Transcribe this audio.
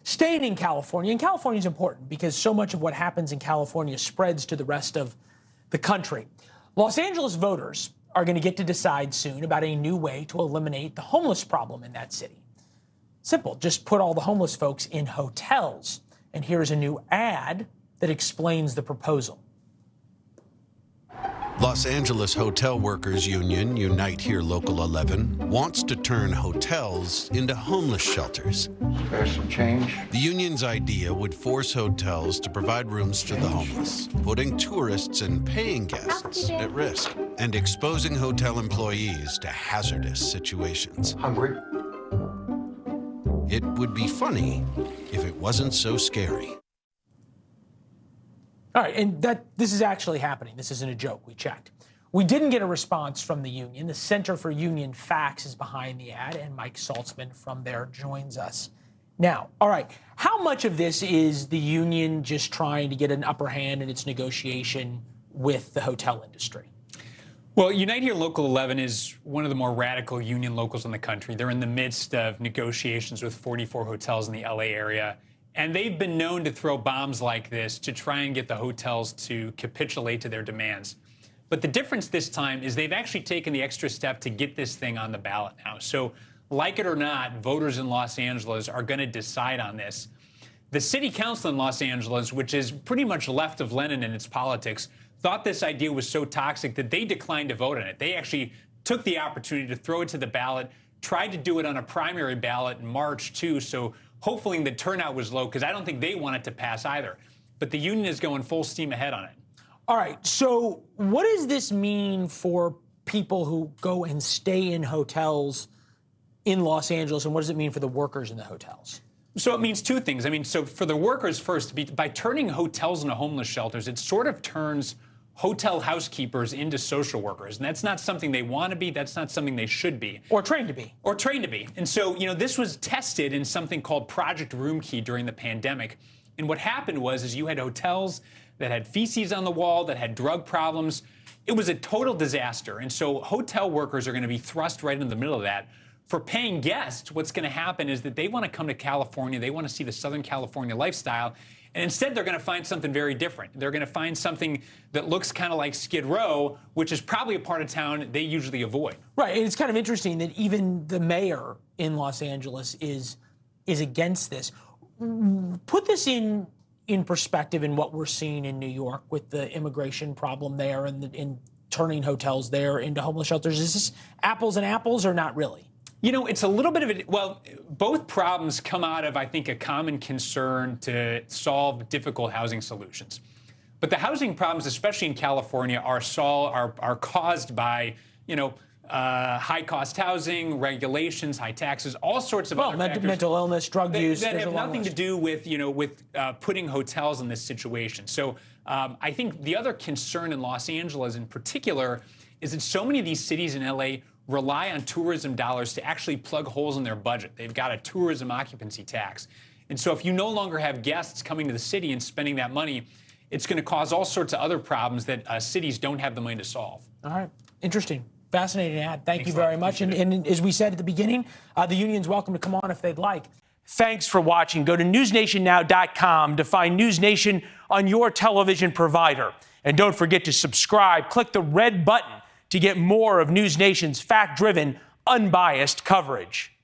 Staying in California, and California is important because so much of what happens in California spreads to the rest of the country. Los Angeles voters are going to get to decide soon about a new way to eliminate the homeless problem in that city. Simple, just put all the homeless folks in hotels. And here's a new ad that explains the proposal. Los Angeles Hotel Workers Union, Unite Here Local 11, wants to turn hotels into homeless shelters. There's some change. The union's idea would force hotels to provide rooms to the homeless, putting tourists and paying guests at risk, and exposing hotel employees to hazardous situations. Hungry? It would be funny if it wasn't so scary. All right, and this is actually happening. This isn't a joke. We checked. We didn't get a response from the union. The Center for Union Facts is behind the ad, and Mike Saltsman from there joins us now. All right, how much of this is the union just trying to get an upper hand in its negotiation with the hotel industry? Well, Unite Here Local 11 is one of the more radical union locals in the country. They're in the midst of negotiations with 44 hotels in the LA area. And they've been known to throw bombs like this to try and get the hotels to capitulate to their demands. But the difference this time is they've actually taken the extra step to get this thing on the ballot now. So, like it or not, voters in Los Angeles are going to decide on this. The city council in Los Angeles, which is pretty much left of Lenin in its politics, thought this idea was so toxic that they declined to vote on it. They actually took the opportunity to throw it to the ballot, tried to do it on a primary ballot in March, too, so hopefully the turnout was low, because I don't think they want it to pass either. But the union is going full steam ahead on it. All right, so what does this mean for people who go and stay in hotels in Los Angeles, and what does it mean for the workers in the hotels? So it means two things. I mean, so for the workers first, by turning hotels into homeless shelters, it sort of turns hotel housekeepers into social workers. And that's not something they want to be. That's not something they should be. Or trained to be. Or trained to be. And so, this was tested in something called Project Roomkey during the pandemic. And what happened is you had hotels that had feces on the wall, that had drug problems. It was a total disaster. And so hotel workers are going to be thrust right into the middle of that. For paying guests, what's going to happen is that they want to come to California. They want to see the Southern California lifestyle. And instead, they're going to find something very different. They're going to find something that looks kind of like Skid Row, which is probably a part of town they usually avoid. Right. And it's kind of interesting that even the mayor in Los Angeles is against this. Put this in perspective in what we're seeing in New York with the immigration problem there and in turning hotels there into homeless shelters. Is this apples and apples or not really? It's a little bit of it. Well, both problems come out of, I think, a common concern to solve difficult housing solutions. But the housing problems, especially in California, are caused by, high-cost housing, regulations, high taxes, all sorts of other factors. Mental illness, drug use. That have nothing to do with, putting hotels in this situation. So I think the other concern in Los Angeles in particular is that so many of these cities in L.A. rely on tourism dollars to actually plug holes in their budget. They've got a tourism occupancy tax. And so if you no longer have guests coming to the city and spending that money, it's going to cause all sorts of other problems that cities don't have the money to solve. All right. Interesting. Fascinating ad. Thank you very much. And as we said at the beginning, the union's welcome to come on if they'd like. Thanks for watching. Go to newsnationnow.com to find NewsNation on your television provider. And don't forget to subscribe. Click the red button to get more of NewsNation's fact-driven, unbiased coverage.